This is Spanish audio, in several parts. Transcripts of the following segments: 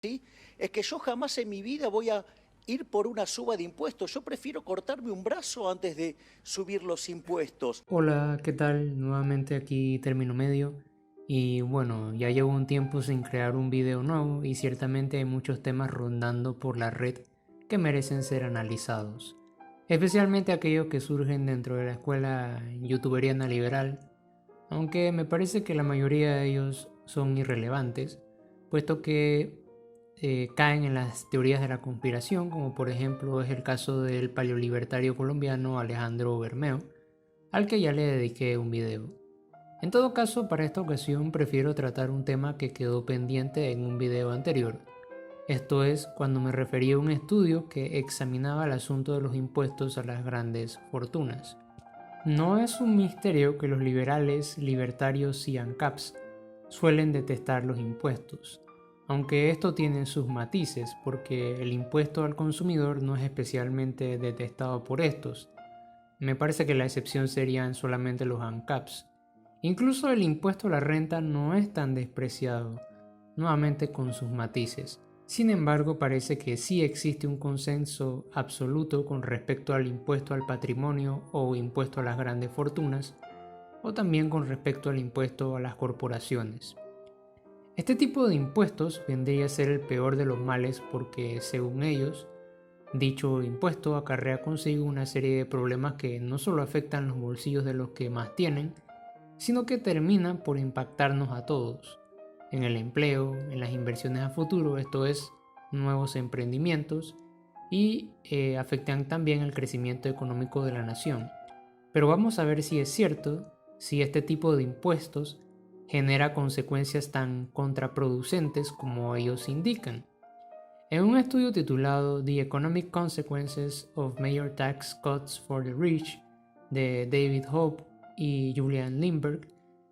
¿sí? Es que yo jamás en mi vida voy a ir por una suba de impuestos. Yo prefiero cortarme un brazo antes de subir los impuestos. Hola, ¿qué tal? Nuevamente aquí Término Medio. Y bueno, ya llevo un tiempo sin crear un video nuevo y ciertamente hay muchos temas rondando por la red que merecen ser analizados. Especialmente aquellos que surgen dentro de la escuela youtuberiana liberal, aunque me parece que la mayoría de ellos son irrelevantes, puesto que caen en las teorías de la conspiración, como por ejemplo es el caso del paleolibertario colombiano Alejandro Bermeo, al que ya le dediqué un video. En todo caso, para esta ocasión prefiero tratar un tema que quedó pendiente en un video anterior. Esto es cuando me refería a un estudio que examinaba el asunto de los impuestos a las grandes fortunas. No es un misterio que los liberales, libertarios y ANCAPs suelen detestar los impuestos, aunque esto tiene sus matices porque el impuesto al consumidor no es especialmente detestado por estos. Me parece que la excepción serían solamente los ANCAPs. Incluso el impuesto a la renta no es tan despreciado, nuevamente con sus matices. Sin embargo, parece que sí existe un consenso absoluto con respecto al impuesto al patrimonio o impuesto a las grandes fortunas, o también con respecto al impuesto a las corporaciones. Este tipo de impuestos vendría a ser el peor de los males porque, según ellos, dicho impuesto acarrea consigo una serie de problemas que no solo afectan los bolsillos de los que más tienen, sino que terminan por impactarnos a todos, en el empleo, en las inversiones a futuro, esto es, nuevos emprendimientos, y afectan también el crecimiento económico de la nación. Pero vamos a ver si es cierto, si este tipo de impuestos genera consecuencias tan contraproducentes como ellos indican. En un estudio titulado The Economic Consequences of Major Tax Cuts for the Rich de David Hope y Julian Lindberg,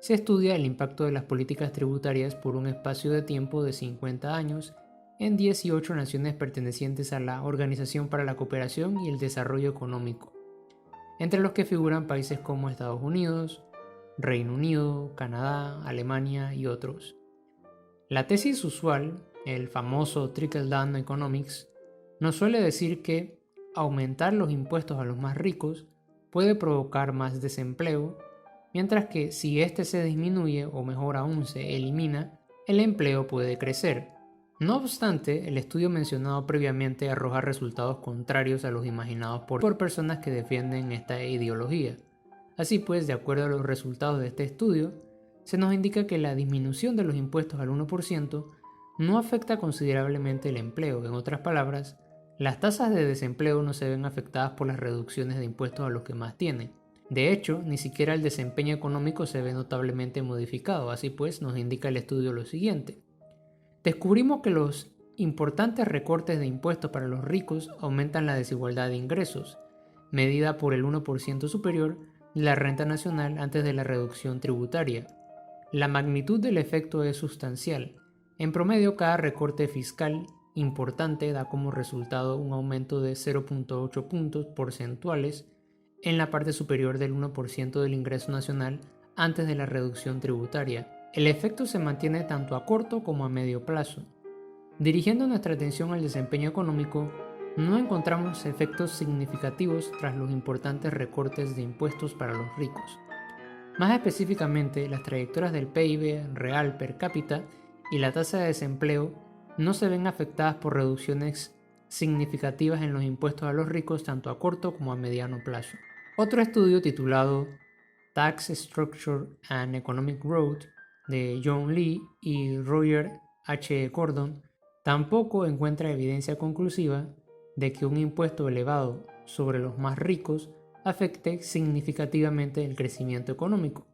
se estudia el impacto de las políticas tributarias por un espacio de tiempo de 50 años en 18 naciones pertenecientes a la Organización para la Cooperación y el Desarrollo Económico, entre los que figuran países como Estados Unidos, Reino Unido, Canadá, Alemania y otros. La tesis usual, el famoso Trickle-Down Economics, nos suele decir que aumentar los impuestos a los más ricos puede provocar más desempleo, mientras que si éste se disminuye o mejor aún se elimina, el empleo puede crecer. No obstante, el estudio mencionado previamente arroja resultados contrarios a los imaginados por personas que defienden esta ideología. Así pues, de acuerdo a los resultados de este estudio, se nos indica que la disminución de los impuestos al 1% no afecta considerablemente el empleo. En otras palabras, las tasas de desempleo no se ven afectadas por las reducciones de impuestos a los que más tienen. De hecho, ni siquiera el desempeño económico se ve notablemente modificado. Así pues, nos indica el estudio lo siguiente. Descubrimos que los importantes recortes de impuestos para los ricos aumentan la desigualdad de ingresos, medida por el 1% superior de la renta nacional antes de la reducción tributaria. La magnitud del efecto es sustancial. En promedio, cada recorte fiscal importante da como resultado un aumento de 0,8 puntos porcentuales en la parte superior del 1% del ingreso nacional antes de la reducción tributaria. El efecto se mantiene tanto a corto como a medio plazo. Dirigiendo nuestra atención al desempeño económico, no encontramos efectos significativos tras los importantes recortes de impuestos para los ricos. Más específicamente, las trayectorias del PIB real per cápita y la tasa de desempleo no se ven afectadas por reducciones significativas en los impuestos a los ricos tanto a corto como a mediano plazo. Otro estudio titulado Tax Structure and Economic Growth de John Lee y Roger H. Gordon tampoco encuentra evidencia conclusiva de que un impuesto elevado sobre los más ricos afecte significativamente el crecimiento económico,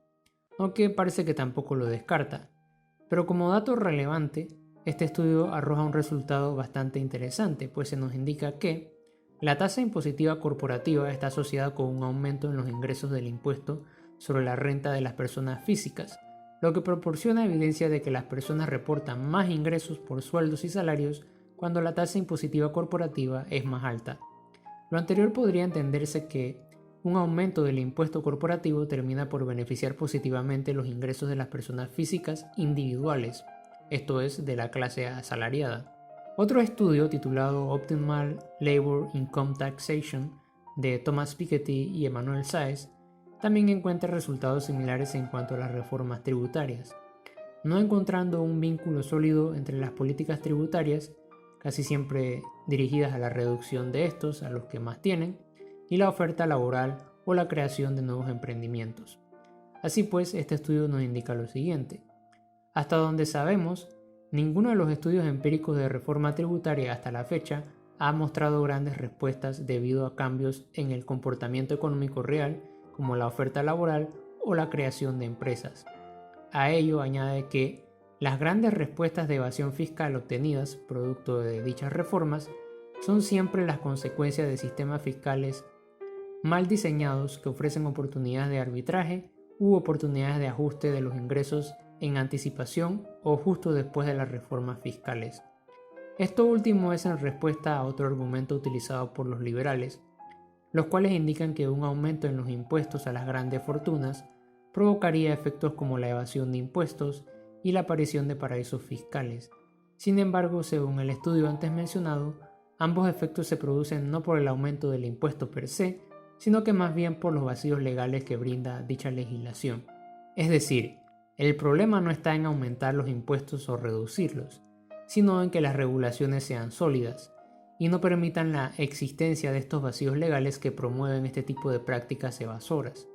aunque parece que tampoco lo descarta. Pero como dato relevante, este estudio arroja un resultado bastante interesante, pues se nos indica que la tasa impositiva corporativa está asociada con un aumento en los ingresos del impuesto sobre la renta de las personas físicas, lo que proporciona evidencia de que las personas reportan más ingresos por sueldos y salarios cuando la tasa impositiva corporativa es más alta. Lo anterior podría entenderse que un aumento del impuesto corporativo termina por beneficiar positivamente los ingresos de las personas físicas individuales, esto es, de la clase asalariada. Otro estudio titulado Optimal Labor Income Taxation de Thomas Piketty y Emmanuel Saez también encuentra resultados similares en cuanto a las reformas tributarias, no encontrando un vínculo sólido entre las políticas tributarias, casi siempre dirigidas a la reducción de estos a los que más tienen, y la oferta laboral o la creación de nuevos emprendimientos. Así pues, este estudio nos indica lo siguiente. Hasta donde sabemos, ninguno de los estudios empíricos de reforma tributaria hasta la fecha ha mostrado grandes respuestas debido a cambios en el comportamiento económico real, como la oferta laboral o la creación de empresas. A ello añade que las grandes respuestas de evasión fiscal obtenidas producto de dichas reformas son siempre las consecuencias de sistemas fiscales mal diseñados que ofrecen oportunidades de arbitraje u oportunidades de ajuste de los ingresos en anticipación o justo después de las reformas fiscales. Esto último es en respuesta a otro argumento utilizado por los liberales, los cuales indican que un aumento en los impuestos a las grandes fortunas provocaría efectos como la evasión de impuestos y la aparición de paraísos fiscales. Sin embargo, según el estudio antes mencionado, ambos efectos se producen no por el aumento del impuesto per se, sino que más bien por los vacíos legales que brinda dicha legislación. Es decir, el problema no está en aumentar los impuestos o reducirlos, sino en que las regulaciones sean sólidas y no permitan la existencia de estos vacíos legales que promueven este tipo de prácticas evasoras.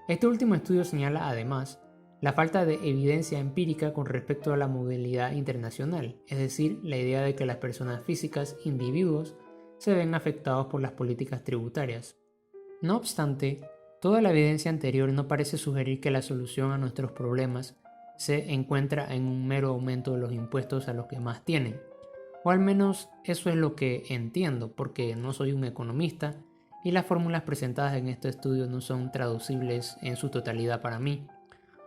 Este último estudio señala además la falta de evidencia empírica con respecto a la movilidad internacional, es decir, la idea de que las personas físicas, individuos, se ven afectados por las políticas tributarias. No obstante, toda la evidencia anterior no parece sugerir que la solución a nuestros problemas se encuentra en un mero aumento de los impuestos a los que más tienen. O al menos eso es lo que entiendo, porque no soy un economista y las fórmulas presentadas en este estudio no son traducibles en su totalidad para mí.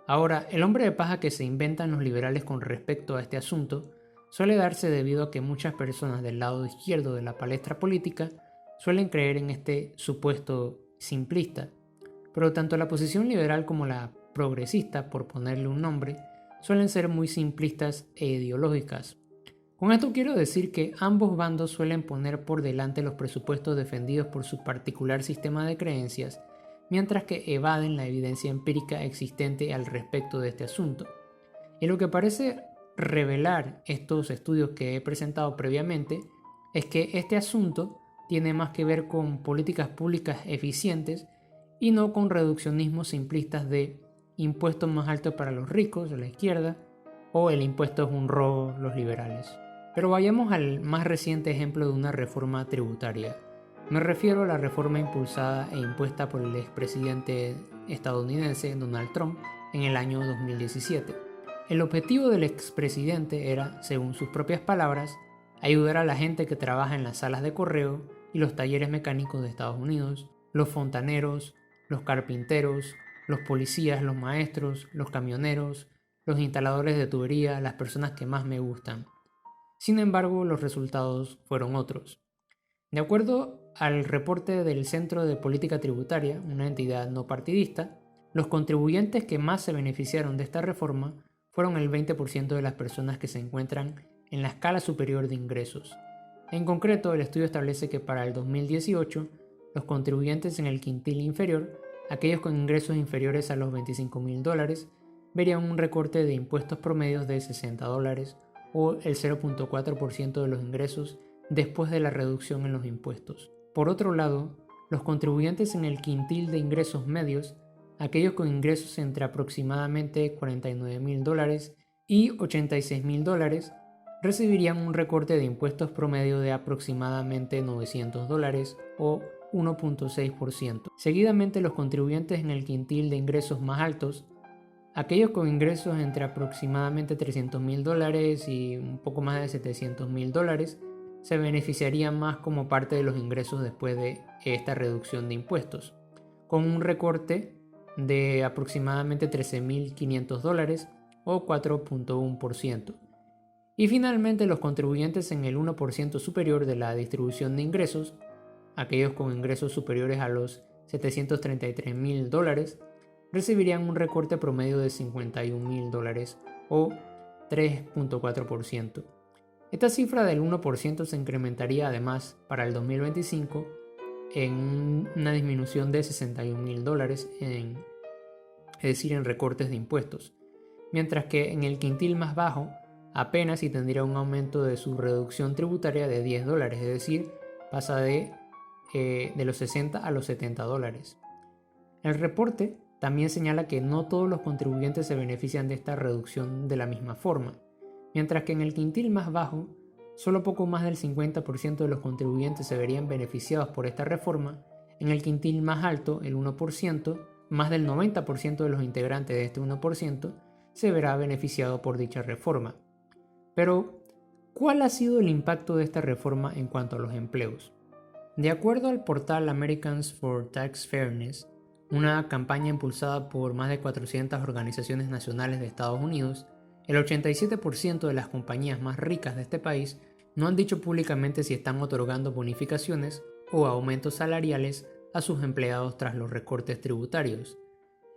Ahora, el hombre de paja que se inventan los liberales con respecto a este asunto suele darse debido a que muchas personas del lado izquierdo de la palestra política suelen creer en este supuesto simplista, pero tanto la posición liberal como la progresista, por ponerle un nombre, suelen ser muy simplistas e ideológicas. Con esto quiero decir que ambos bandos suelen poner por delante los presupuestos defendidos por su particular sistema de creencias, mientras que evaden la evidencia empírica existente al respecto de este asunto. Y lo que parece revelar estos estudios que he presentado previamente es que este asunto tiene más que ver con políticas públicas eficientes y no con reduccionismos simplistas de impuestos más altos para los ricos, la izquierda, o el impuesto es un robo, los liberales. Pero vayamos al más reciente ejemplo de una reforma tributaria. Me refiero a la reforma impulsada e impuesta por el expresidente estadounidense Donald Trump en el año 2017. El objetivo del expresidente era, según sus propias palabras, ayudar a la gente que trabaja en las salas de correo y los talleres mecánicos de Estados Unidos, los fontaneros, los carpinteros, los policías, los maestros, los camioneros, los instaladores de tubería, las personas que más me gustan. Sin embargo, los resultados fueron otros. De acuerdo al reporte del Centro de Política Tributaria, una entidad no partidista, los contribuyentes que más se beneficiaron de esta reforma fueron el 20% de las personas que se encuentran en la escala superior de ingresos. En concreto, el estudio establece que para el 2018, los contribuyentes en el quintil inferior, aquellos con ingresos inferiores a los $25,000, verían un recorte de impuestos promedios de $60 o el 0.4% de los ingresos después de la reducción en los impuestos. Por otro lado, los contribuyentes en el quintil de ingresos medios, aquellos con ingresos entre aproximadamente $49,000 y $86,000, recibirían un recorte de impuestos promedio de aproximadamente $900 o 1.6%. Seguidamente, los contribuyentes en el quintil de ingresos más altos, aquellos con ingresos entre aproximadamente $300,000 y un poco más de $700,000, se beneficiarían más como parte de los ingresos después de esta reducción de impuestos, con un recorte de aproximadamente $13,500 o 4.1%. Y finalmente, los contribuyentes en el 1% superior de la distribución de ingresos, aquellos con ingresos superiores a los $733,000, recibirían un recorte promedio de $51,000 o 3.4%. Esta cifra del 1% se incrementaría además para el 2025 en una disminución de $61.000 es decir, en recortes de impuestos, mientras que en el quintil más bajo apenas si tendría un aumento de su reducción tributaria de $10, es decir, pasa de los 60 a los $70. El reporte también señala que no todos los contribuyentes se benefician de esta reducción de la misma forma, mientras que en el quintil más bajo, solo poco más del 50% de los contribuyentes se verían beneficiados por esta reforma. En el quintil más alto, el 1%, más del 90% de los integrantes de este 1% se verá beneficiado por dicha reforma. Pero, ¿cuál ha sido el impacto de esta reforma en cuanto a los empleos? De acuerdo al portal Americans for Tax Fairness, una campaña impulsada por más de 400 organizaciones nacionales de Estados Unidos, el 87% de las compañías más ricas de este país no han dicho públicamente si están otorgando bonificaciones o aumentos salariales a sus empleados tras los recortes tributarios.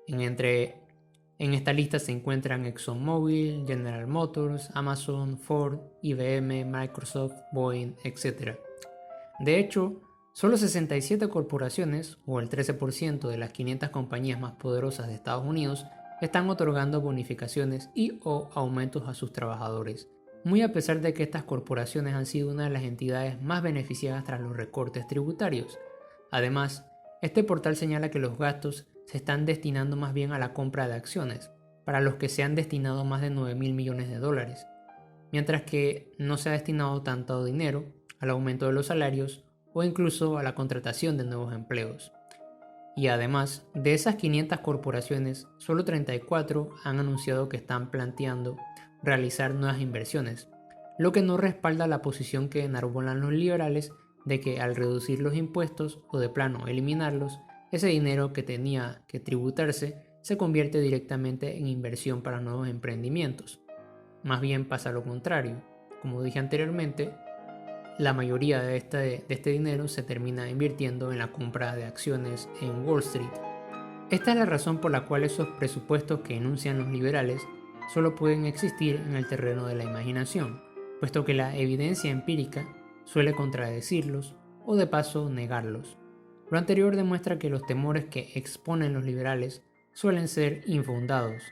En esta lista se encuentran ExxonMobil, General Motors, Amazon, Ford, IBM, Microsoft, Boeing, etc. De hecho, solo 67 corporaciones, o el 13% de las 500 compañías más poderosas de Estados Unidos, están otorgando bonificaciones y o aumentos a sus trabajadores, muy a pesar de que estas corporaciones han sido una de las entidades más beneficiadas tras los recortes tributarios. Además, este portal señala que los gastos se están destinando más bien a la compra de acciones, para los que se han destinado más de $9.000 millones, mientras que no se ha destinado tanto dinero al aumento de los salarios o incluso a la contratación de nuevos empleos. Y además, de esas 500 corporaciones, solo 34 han anunciado que están planteando realizar nuevas inversiones, lo que no respalda la posición que enarbolan los liberales de que al reducir los impuestos o de plano eliminarlos, ese dinero que tenía que tributarse se convierte directamente en inversión para nuevos emprendimientos. Más bien pasa lo contrario. Como dije anteriormente, la mayoría de este dinero se termina invirtiendo en la compra de acciones en Wall Street. Esta es la razón por la cual esos presupuestos que enuncian los liberales solo pueden existir en el terreno de la imaginación, puesto que la evidencia empírica suele contradecirlos o de paso negarlos. Lo anterior demuestra que los temores que exponen los liberales suelen ser infundados.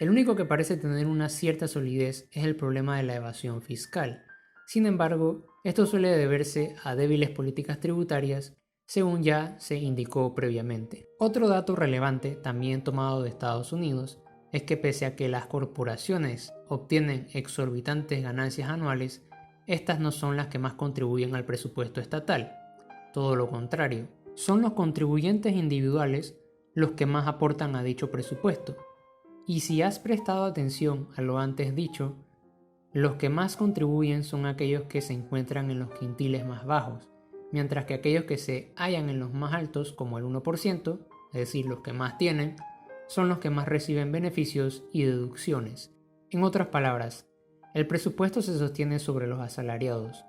El único que parece tener una cierta solidez es el problema de la evasión fiscal. Sin embargo, esto suele deberse a débiles políticas tributarias, según ya se indicó previamente. Otro dato relevante, también tomado de Estados Unidos, es que pese a que las corporaciones obtienen exorbitantes ganancias anuales, estas no son las que más contribuyen al presupuesto estatal. Todo lo contrario, son los contribuyentes individuales los que más aportan a dicho presupuesto. Y si has prestado atención a lo antes dicho, los que más contribuyen son aquellos que se encuentran en los quintiles más bajos, mientras que aquellos que se hallan en los más altos, como el 1%, es decir, los que más tienen, son los que más reciben beneficios y deducciones. En otras palabras, el presupuesto se sostiene sobre los asalariados,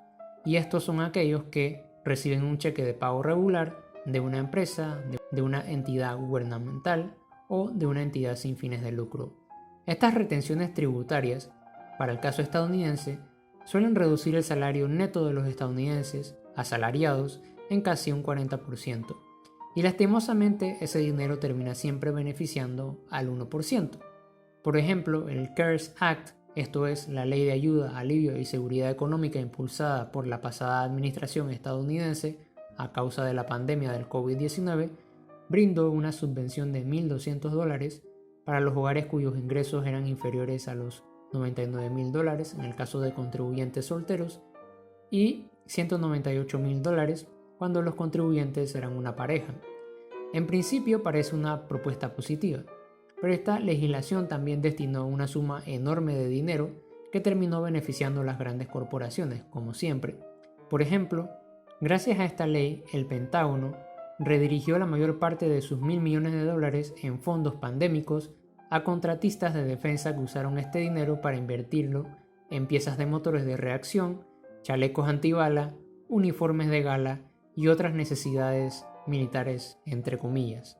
y estos son aquellos que reciben un cheque de pago regular de una empresa, de una entidad gubernamental o de una entidad sin fines de lucro. Estas retenciones tributarias, para el caso estadounidense, suelen reducir el salario neto de los estadounidenses asalariados en casi un 40%, y lastimosamente ese dinero termina siempre beneficiando al 1%. Por ejemplo, el CARES Act, esto es la Ley de Ayuda, Alivio y Seguridad Económica impulsada por la pasada administración estadounidense a causa de la pandemia del COVID-19, brindó una subvención de $1.200 para los hogares cuyos ingresos eran inferiores a los $99.000 en el caso de contribuyentes solteros y $198.000 cuando los contribuyentes eran una pareja. En principio parece una propuesta positiva, pero esta legislación también destinó una suma enorme de dinero que terminó beneficiando a las grandes corporaciones, como siempre. Por ejemplo, gracias a esta ley, el Pentágono redirigió la mayor parte de sus $1.000 millones en fondos pandémicos a contratistas de defensa que usaron este dinero para invertirlo en piezas de motores de reacción, chalecos antibala, uniformes de gala y otras necesidades militares, entre comillas.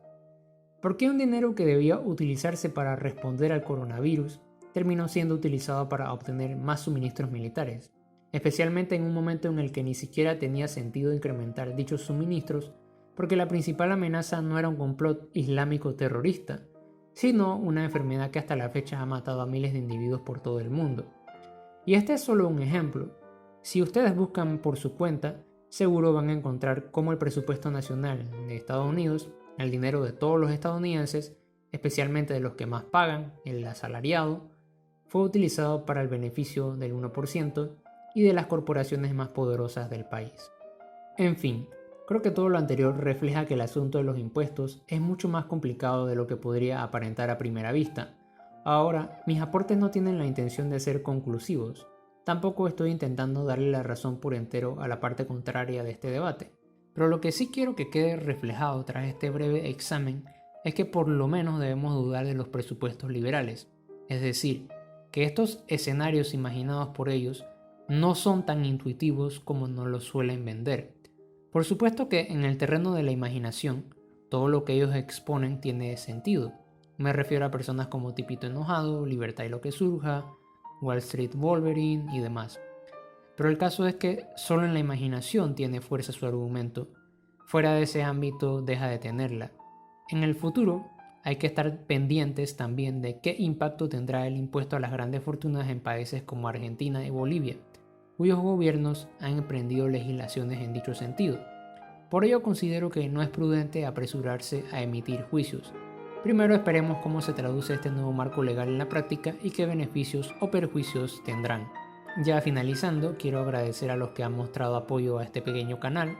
¿Por qué un dinero que debía utilizarse para responder al coronavirus terminó siendo utilizado para obtener más suministros militares? especialmente en un momento en el que ni siquiera tenía sentido incrementar dichos suministros, porque la principal amenaza no era un complot islámico terrorista, sino una enfermedad que hasta la fecha ha matado a miles de individuos por todo el mundo. Y este es solo un ejemplo. Si ustedes buscan por su cuenta, seguro van a encontrar cómo el presupuesto nacional de Estados Unidos, el dinero de todos los estadounidenses, especialmente de los que más pagan, el asalariado, fue utilizado para el beneficio del 1% y de las corporaciones más poderosas del país. En fin, creo que todo lo anterior refleja que el asunto de los impuestos es mucho más complicado de lo que podría aparentar a primera vista. Ahora, mis aportes no tienen la intención de ser conclusivos. Tampoco estoy intentando darle la razón por entero a la parte contraria de este debate. Pero lo que sí quiero que quede reflejado tras este breve examen es que por lo menos debemos dudar de los presupuestos liberales. Es decir, que estos escenarios imaginados por ellos no son tan intuitivos como nos los suelen vender. Por supuesto que en el terreno de la imaginación, todo lo que ellos exponen tiene sentido. Me refiero a personas como Tipito Enojado, Libertad y lo que surja, Wall Street Wolverine y demás. Pero el caso es que solo en la imaginación tiene fuerza su argumento. Fuera de ese ámbito deja de tenerla. En el futuro hay que estar pendientes también de qué impacto tendrá el impuesto a las grandes fortunas en países como Argentina y Bolivia, cuyos gobiernos han emprendido legislaciones en dicho sentido. Por ello considero que no es prudente apresurarse a emitir juicios. Primero esperemos cómo se traduce este nuevo marco legal en la práctica y qué beneficios o perjuicios tendrán. Ya finalizando, quiero agradecer a los que han mostrado apoyo a este pequeño canal,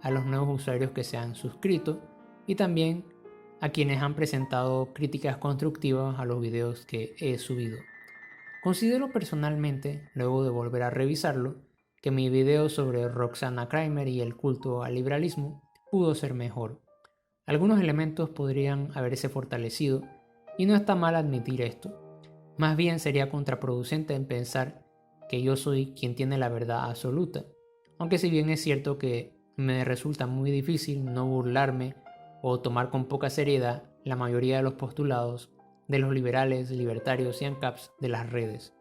a los nuevos usuarios que se han suscrito y también a quienes han presentado críticas constructivas a los videos que he subido. Considero personalmente, luego de volver a revisarlo, que mi video sobre Roxana Kramer y el culto al liberalismo pudo ser mejor. Algunos elementos podrían haberse fortalecido y no está mal admitir esto. Más bien sería contraproducente en pensar que yo soy quien tiene la verdad absoluta, aunque si bien es cierto que me resulta muy difícil no burlarme o tomar con poca seriedad la mayoría de los postulados de los liberales, libertarios y ANCAPs de las redes,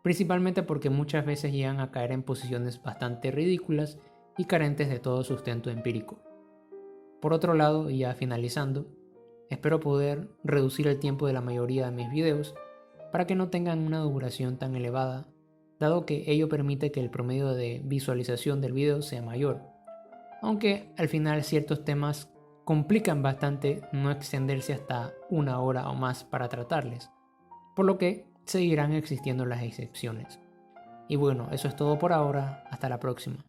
principalmente porque muchas veces llegan a caer en posiciones bastante ridículas y carentes de todo sustento empírico. Por otro lado, y ya finalizando, espero poder reducir el tiempo de la mayoría de mis videos para que no tengan una duración tan elevada, dado que ello permite que el promedio de visualización del video sea mayor, aunque al final ciertos temas complican bastante no extenderse hasta 1 hora o más para tratarles, por lo que seguirán existiendo las excepciones. Y bueno, eso es todo por ahora, hasta la próxima.